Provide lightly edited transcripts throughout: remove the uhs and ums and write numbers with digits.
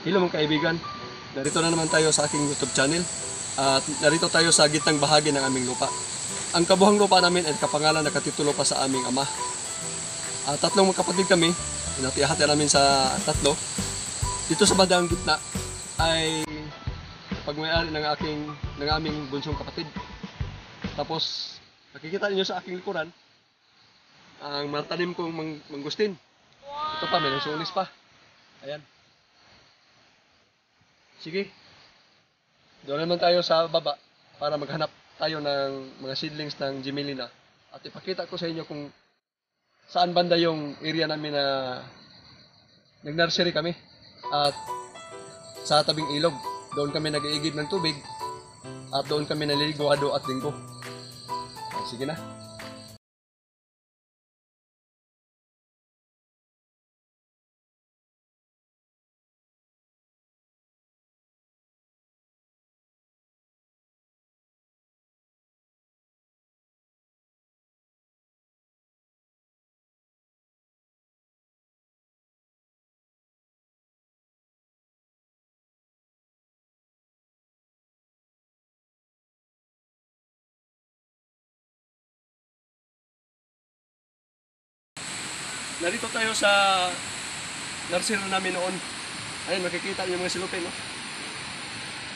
Hello mga kaibigan, narito na naman tayo sa aking YouTube channel at narito tayo sa gitnang bahagi ng aming lupa. Ang kabuhang lupa namin ay kapangalan na katitulo pa sa aming ama. Tatlong magkapatid kami, inatihati namin sa tatlo. Dito sa bandang gitna ay pagmayari ng aming bunsong kapatid. Tapos nakikita niyo sa aking likuran ang martanim kong mangustin. Ito pa, may nasunis pa. Ayan. Sige, doon naman tayo sa baba para maghanap tayo ng mga seedlings ng Gemelina at ipakita ko sa inyo kung saan banda yung area namin na nag-nursery kami at sa tabing ilog. Doon kami nag-iigib ng tubig at doon kami naliligo hado at linggo. Sige na. Narito tayo sa nursery namin noon. Ayun, makikita niyo mga silupin, no?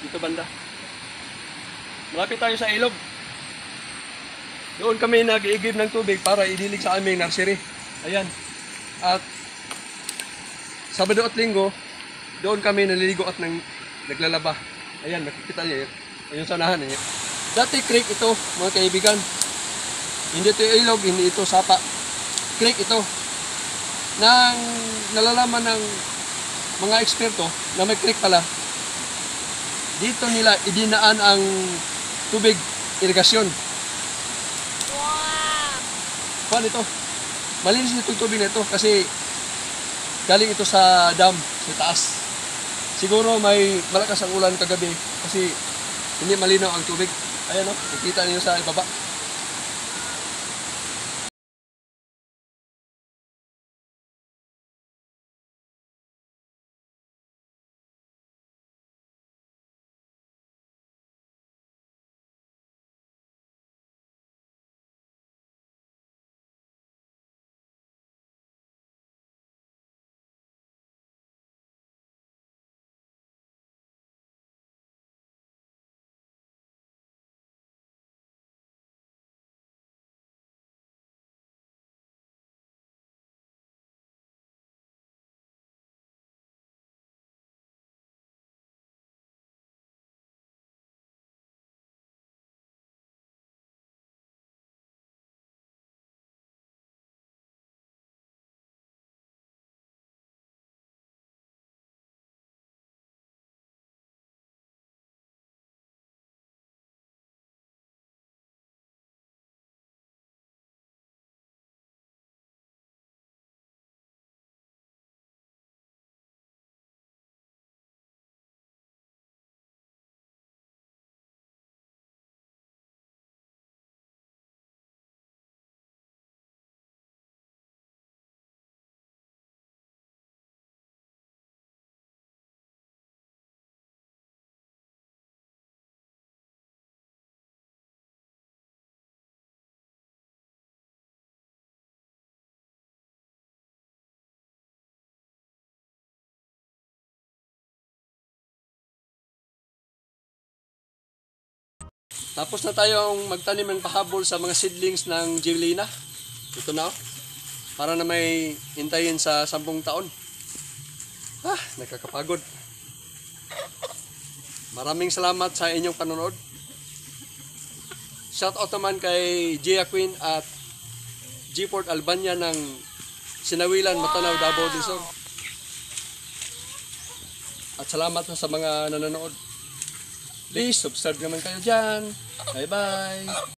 Dito banda. Malapit tayo sa ilog. Doon kami nag-iigib ng tubig para idilig sa aming nursery. Ayan. At Sabado at Linggo, doon kami naliligo at naglalaba. Ayan, makikita niyo. Ayun sanahan niyo. Dati creek ito, mga kaibigan. Hindi ito ilog, hindi ito sapa. Creek ito. Nang nalalaman ng mga eksperto na may creek pala, dito nila idinaan ang tubig irigasyon. Wow! Paano ito? Malinis itong tubig na ito kasi galing ito sa dam, sa taas. Siguro may malakas ang ulan kagabi kasi hindi malinaw ang tubig. Ayan o, nakikita niyo sa ibaba. Tapos na tayong magtanim ng pahabol sa mga seedlings ng Gemelina. Ito na, para na may hintayin sa 10 taon. Nakakapagod. Maraming salamat sa inyong panonood. Shoutout naman kay Gia Queen at G-Port Albania ng Sinawilan, Matanaw, Davao del Sur. At salamat sa mga nanonood. Please subscribe naman kayo dyan. Bye bye.